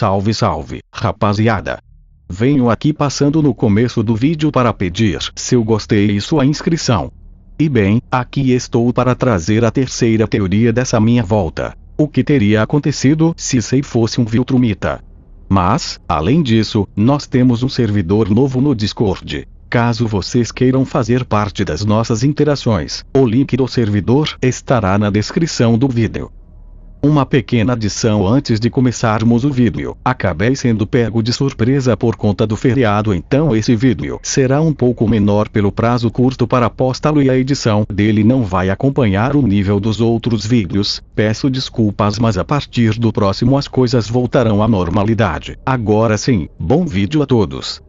Salve salve, rapaziada! Venho aqui passando no começo do vídeo para pedir seu gostei e sua inscrição. E bem, aqui estou para trazer a terceira teoria dessa minha volta. O que teria acontecido se Sei fosse um Viltrumita? Mas, além disso, nós temos um servidor novo no Discord. Caso vocês queiram fazer parte das nossas interações, o link do servidor estará na descrição do vídeo. Uma pequena adição antes de começarmos o vídeo. Acabei sendo pego de surpresa por conta do feriado, então esse vídeo será um pouco menor pelo prazo curto para postá-lo e a edição dele não vai acompanhar o nível dos outros vídeos. Peço desculpas, mas a partir do próximo as coisas voltarão à normalidade. Agora sim, bom vídeo a todos.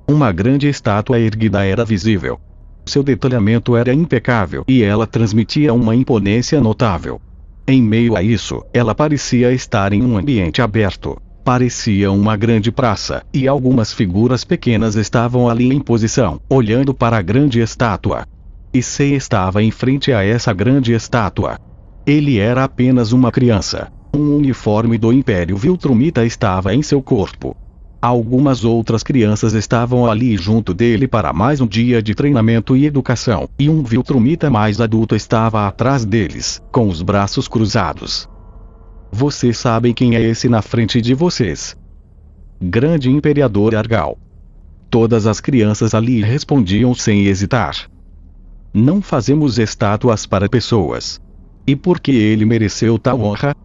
Uma grande estátua erguida era visível. Seu detalhamento era impecável e ela transmitia uma imponência notável. Em meio a isso, ela parecia estar em um ambiente aberto. Parecia uma grande praça, e algumas figuras pequenas estavam ali em posição, olhando para a grande estátua. E Sei estava em frente a essa grande estátua. Ele era apenas uma criança. Um uniforme do Império Viltrumita estava em seu corpo. Algumas outras crianças estavam ali junto dele para mais um dia de treinamento e educação, e um Viltrumita mais adulto estava atrás deles, com os braços cruzados. Vocês sabem quem é esse na frente de vocês? Grande Imperador Argal. Todas as crianças ali respondiam sem hesitar. Não fazemos estátuas para pessoas. E por que ele mereceu tal honra?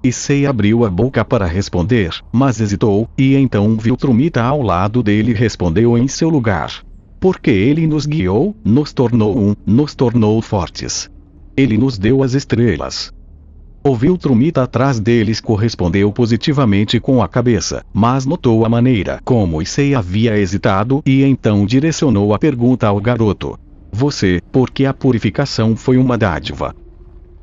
E Sei abriu a boca para responder, mas hesitou, e então um Viltrumita ao lado dele respondeu em seu lugar. Porque ele nos guiou, nos tornou fortes. Ele nos deu as estrelas. O Viltrumita atrás deles correspondeu positivamente com a cabeça, mas notou a maneira como Sei havia hesitado e então direcionou a pergunta ao garoto. Você, porque a purificação foi uma dádiva.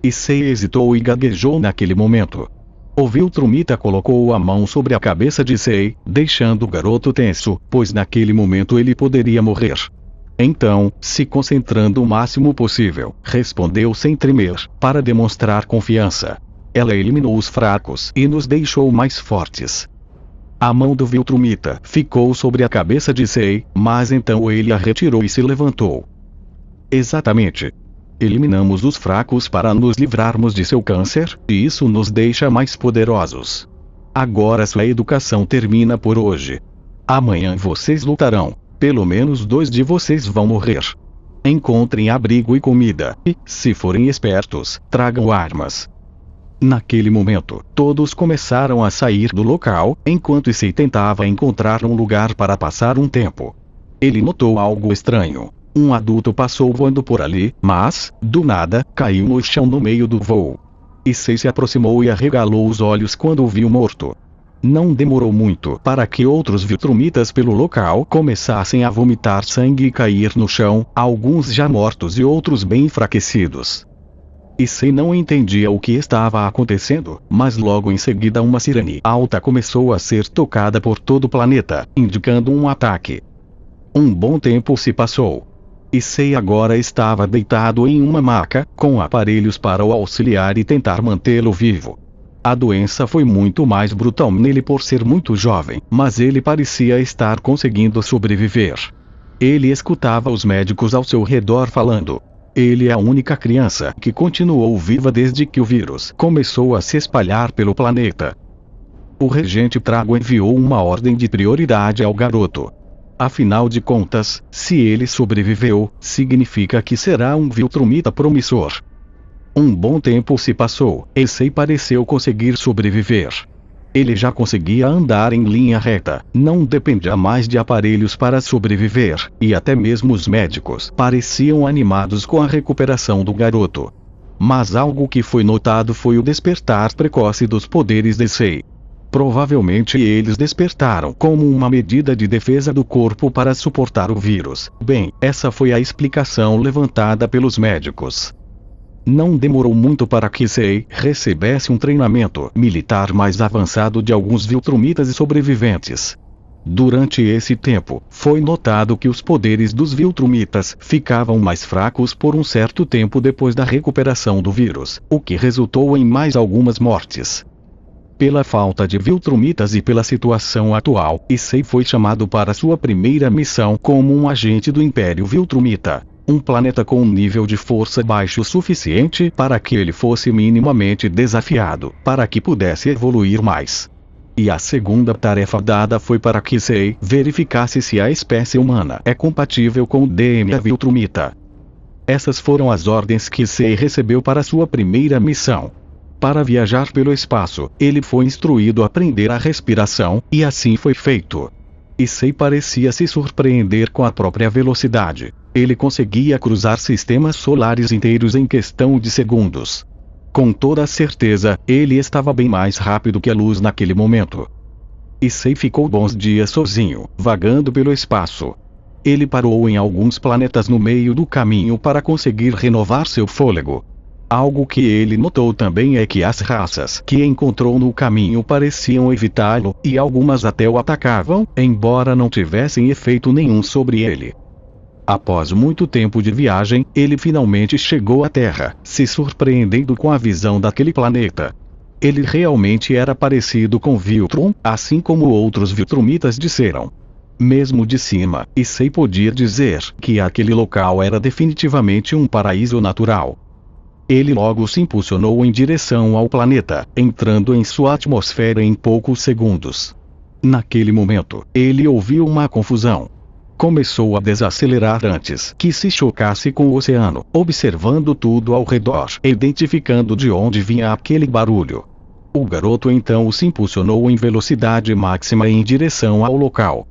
E Sei hesitou e gaguejou naquele momento. O Viltrumita colocou a mão sobre a cabeça de Sei, deixando o garoto tenso, pois naquele momento ele poderia morrer. Então, se concentrando o máximo possível, respondeu sem tremer, para demonstrar confiança. Ela eliminou os fracos e nos deixou mais fortes. A mão do Viltrumita ficou sobre a cabeça de Sei, mas então ele a retirou e se levantou. Exatamente. Eliminamos os fracos para nos livrarmos de seu câncer, e isso nos deixa mais poderosos. Agora sua educação termina por hoje. Amanhã vocês lutarão. Pelo menos 2 de vocês vão morrer. Encontrem abrigo e comida, e, se forem espertos, tragam armas. Naquele momento, todos começaram a sair do local, enquanto Sei tentava encontrar um lugar para passar um tempo. Ele notou algo estranho. Um adulto passou voando por ali, mas, do nada, caiu no chão no meio do voo. E Sei se aproximou e arregalou os olhos quando o viu morto. Não demorou muito para que outros Viltrumitas pelo local começassem a vomitar sangue e cair no chão, alguns já mortos e outros bem enfraquecidos. E Sei não entendia o que estava acontecendo, mas logo em seguida uma sirene alta começou a ser tocada por todo o planeta, indicando um ataque. Um bom tempo se passou. E Sei agora estava deitado em uma maca, com aparelhos para o auxiliar e tentar mantê-lo vivo. A doença foi muito mais brutal nele por ser muito jovem, mas ele parecia estar conseguindo sobreviver. Ele escutava os médicos ao seu redor falando. Ele é a única criança que continuou viva desde que o vírus começou a se espalhar pelo planeta. O regente Trago enviou uma ordem de prioridade ao garoto. Afinal de contas, se ele sobreviveu, significa que será um Viltrumita promissor. Um bom tempo se passou, e Sei pareceu conseguir sobreviver. Ele já conseguia andar em linha reta, não dependia mais de aparelhos para sobreviver, e até mesmo os médicos pareciam animados com a recuperação do garoto. Mas algo que foi notado foi o despertar precoce dos poderes de Sei. Provavelmente eles despertaram como uma medida de defesa do corpo para suportar o vírus. Bem, essa foi a explicação levantada pelos médicos. Não demorou muito para que Sei recebesse um treinamento militar mais avançado de alguns Viltrumitas e sobreviventes. Durante esse tempo, foi notado que os poderes dos Viltrumitas ficavam mais fracos por um certo tempo depois da recuperação do vírus, o que resultou em mais algumas mortes. Pela falta de Viltrumitas e pela situação atual, Issei foi chamado para sua primeira missão como um agente do Império Viltrumita. Um planeta com um nível de força baixo o suficiente para que ele fosse minimamente desafiado, para que pudesse evoluir mais. E a segunda tarefa dada foi para que Issei verificasse se a espécie humana é compatível com o DNA Viltrumita. Essas foram as ordens que Issei recebeu para sua primeira missão. Para viajar pelo espaço, ele foi instruído a aprender a respiração, e assim foi feito. Issei parecia se surpreender com a própria velocidade. Ele conseguia cruzar sistemas solares inteiros em questão de segundos. Com toda certeza, ele estava bem mais rápido que a luz naquele momento. Issei ficou bons dias sozinho, vagando pelo espaço. Ele parou em alguns planetas no meio do caminho para conseguir renovar seu fôlego. Algo que ele notou também é que as raças que encontrou no caminho pareciam evitá-lo, e algumas até o atacavam, embora não tivessem efeito nenhum sobre ele. Após muito tempo de viagem, ele finalmente chegou à Terra, se surpreendendo com a visão daquele planeta. Ele realmente era parecido com Viltrum, assim como outros Viltrumitas disseram. Mesmo de cima, Issei podia dizer que aquele local era definitivamente um paraíso natural. Ele logo se impulsionou em direção ao planeta, entrando em sua atmosfera em poucos segundos. Naquele momento, ele ouviu uma confusão. Começou a desacelerar antes que se chocasse com o oceano, observando tudo ao redor, identificando de onde vinha aquele barulho. O garoto então se impulsionou em velocidade máxima em direção ao local.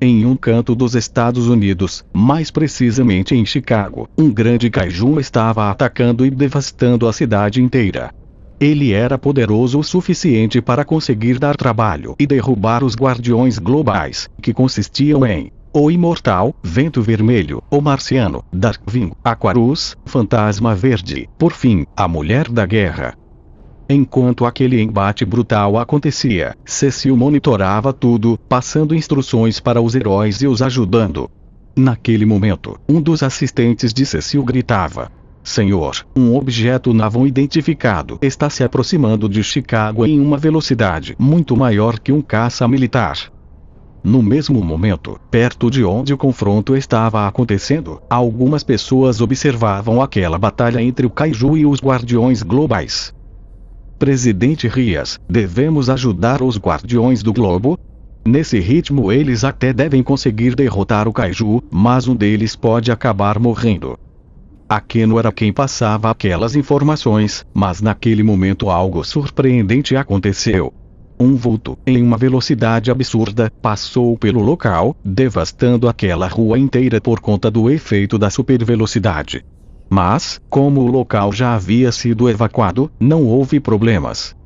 Em um canto dos Estados Unidos, mais precisamente em Chicago, um grande kaiju estava atacando e devastando a cidade inteira. Ele era poderoso o suficiente para conseguir dar trabalho e derrubar os guardiões globais, que consistiam em o Imortal, Vento Vermelho, o Marciano, Darkwing, Aquarus, Fantasma Verde, por fim, a Mulher da Guerra. Enquanto aquele embate brutal acontecia, Cecil monitorava tudo, passando instruções para os heróis e os ajudando. Naquele momento, um dos assistentes de Cecil gritava: "Senhor, um objeto não identificado está se aproximando de Chicago em uma velocidade muito maior que um caça militar." No mesmo momento, perto de onde o confronto estava acontecendo, algumas pessoas observavam aquela batalha entre o kaiju e os guardiões globais. "Presidente Rias, devemos ajudar os Guardiões do Globo? Nesse ritmo eles até devem conseguir derrotar o kaiju, mas um deles pode acabar morrendo." Akeno era quem passava aquelas informações, mas naquele momento algo surpreendente aconteceu. Um vulto, em uma velocidade absurda, passou pelo local, devastando aquela rua inteira por conta do efeito da supervelocidade. Mas, como o local já havia sido evacuado, não houve problemas.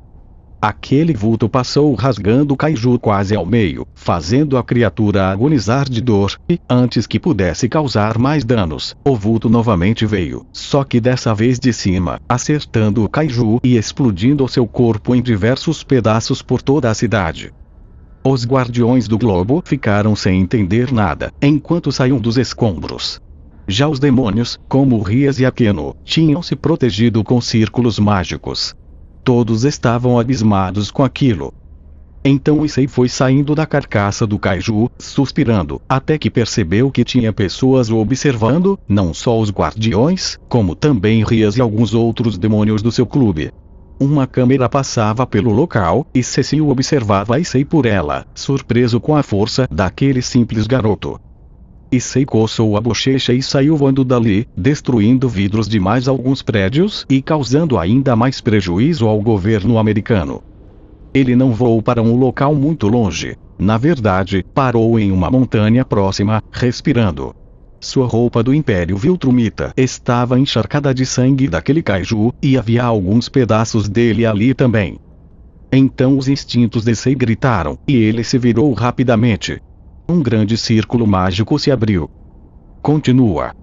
Aquele vulto passou rasgando o kaiju quase ao meio, fazendo a criatura agonizar de dor, e, antes que pudesse causar mais danos, o vulto novamente veio, só que dessa vez de cima, acertando o kaiju e explodindo seu corpo em diversos pedaços por toda a cidade. Os Guardiões do Globo ficaram sem entender nada, enquanto saíam dos escombros. Já os demônios, como Rias e Akeno, tinham se protegido com círculos mágicos. Todos estavam abismados com aquilo. Então Issei foi saindo da carcaça do kaiju, suspirando, até que percebeu que tinha pessoas o observando, não só os guardiões, como também Rias e alguns outros demônios do seu clube. Uma câmera passava pelo local, e Cecil observava Issei por ela, surpreso com a força daquele simples garoto. Issei coçou a bochecha e saiu voando dali, destruindo vidros de mais alguns prédios e causando ainda mais prejuízo ao governo americano. Ele não voou para um local muito longe. Na verdade, parou em uma montanha próxima, respirando. Sua roupa do Império Viltrumita estava encharcada de sangue daquele kaiju, e havia alguns pedaços dele ali também. Então os instintos de Issei gritaram, e ele se virou rapidamente. Um grande círculo mágico se abriu. "Continua",